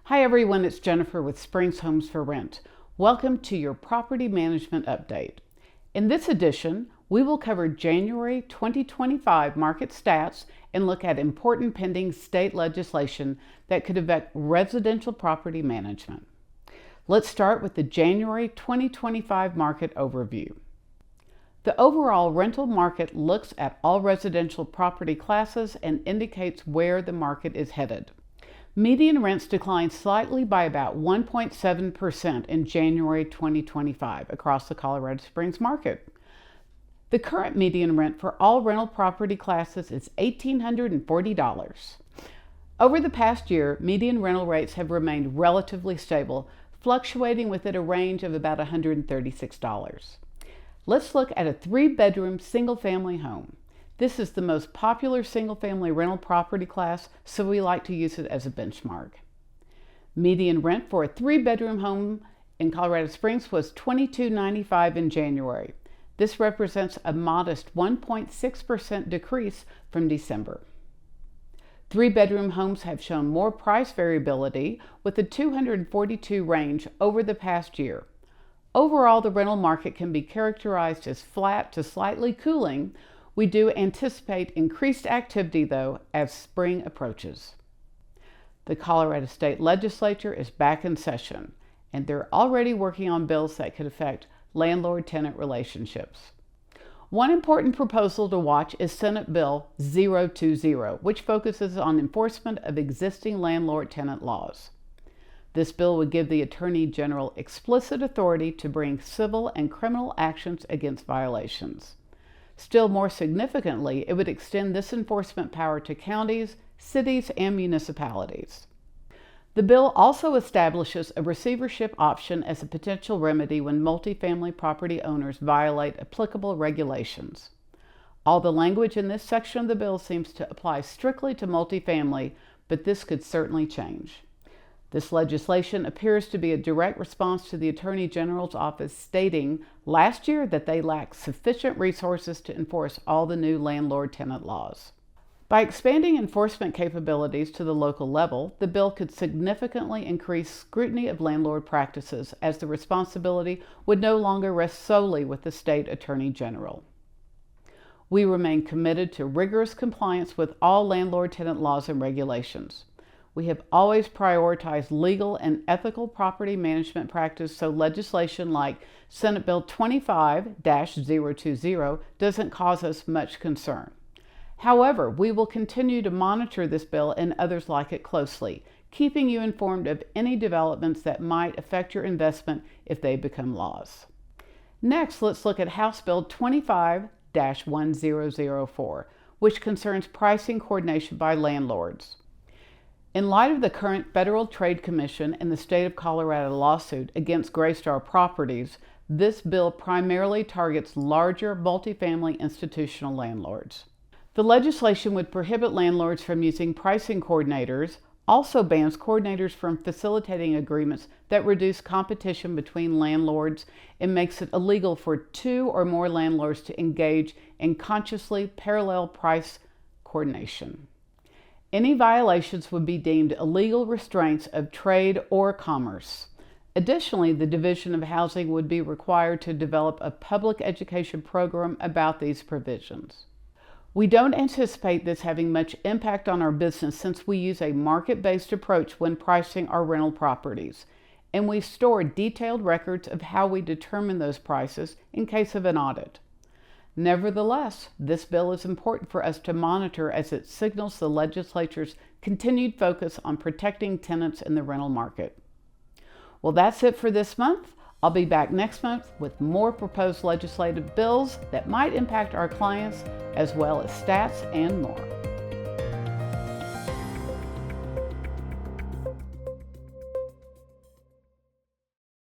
Hi everyone, it's Jennifer with Springs Homes for Rent. Welcome to your property management update. In this edition, we will cover January 2025 market stats and look at important pending state legislation that could affect residential property management. Let's start with the January 2025 market overview. The overall rental market looks at all residential property classes and indicates where the market is headed. Median rents declined slightly by about 1.7% in January 2025 across the Colorado Springs market. The current median rent for all rental property classes is $1,840. Over the past year, median rental rates have remained relatively stable, fluctuating within a range of about $136. Let's look at a 3-bedroom single-family home. This is the most popular single-family rental property class, so we like to use it as a benchmark. Median rent for a 3-bedroom home in Colorado Springs was $22.95 in January. This represents a modest 1.6% decrease from December. 3-bedroom homes have shown more price variability with a $242 range over the past year. Overall, the rental market can be characterized as flat to slightly cooling. We do anticipate increased activity, though, as spring approaches. The Colorado State Legislature is back in session, and they're already working on bills that could affect landlord-tenant relationships. One important proposal to watch is Senate Bill 020, which focuses on enforcement of existing landlord-tenant laws. This bill would give the Attorney General explicit authority to bring civil and criminal actions against violations. Still more significantly, it would extend this enforcement power to counties, cities, and municipalities. The bill also establishes a receivership option as a potential remedy when multifamily property owners violate applicable regulations. All the language in this section of the bill seems to apply strictly to multifamily, but this could certainly change. This legislation appears to be a direct response to the Attorney General's office stating last year that they lack sufficient resources to enforce all the new landlord-tenant laws. By expanding enforcement capabilities to the local level, the bill could significantly increase scrutiny of landlord practices, as the responsibility would no longer rest solely with the state Attorney General. We remain committed to rigorous compliance with all landlord-tenant laws and regulations. We have always prioritized legal and ethical property management practice, so legislation like Senate Bill 25-020 doesn't cause us much concern. However, we will continue to monitor this bill and others like it closely, keeping you informed of any developments that might affect your investment if they become laws. Next, let's look at House Bill 25-1004, which concerns pricing coordination by landlords. In light of the current Federal Trade Commission and the State of Colorado lawsuit against Greystar Properties, this bill primarily targets larger multifamily institutional landlords. The legislation would prohibit landlords from using pricing coordinators, also bans coordinators from facilitating agreements that reduce competition between landlords, and makes it illegal for 2 or more landlords to engage in consciously parallel price coordination. Any violations would be deemed illegal restraints of trade or commerce. Additionally, the Division of Housing would be required to develop a public education program about these provisions. We don't anticipate this having much impact on our business since we use a market-based approach when pricing our rental properties, and we store detailed records of how we determine those prices in case of an audit. Nevertheless, this bill is important for us to monitor as it signals the legislature's continued focus on protecting tenants in the rental market. Well, that's it for this month. I'll be back next month with more proposed legislative bills that might impact our clients, as well as stats and more.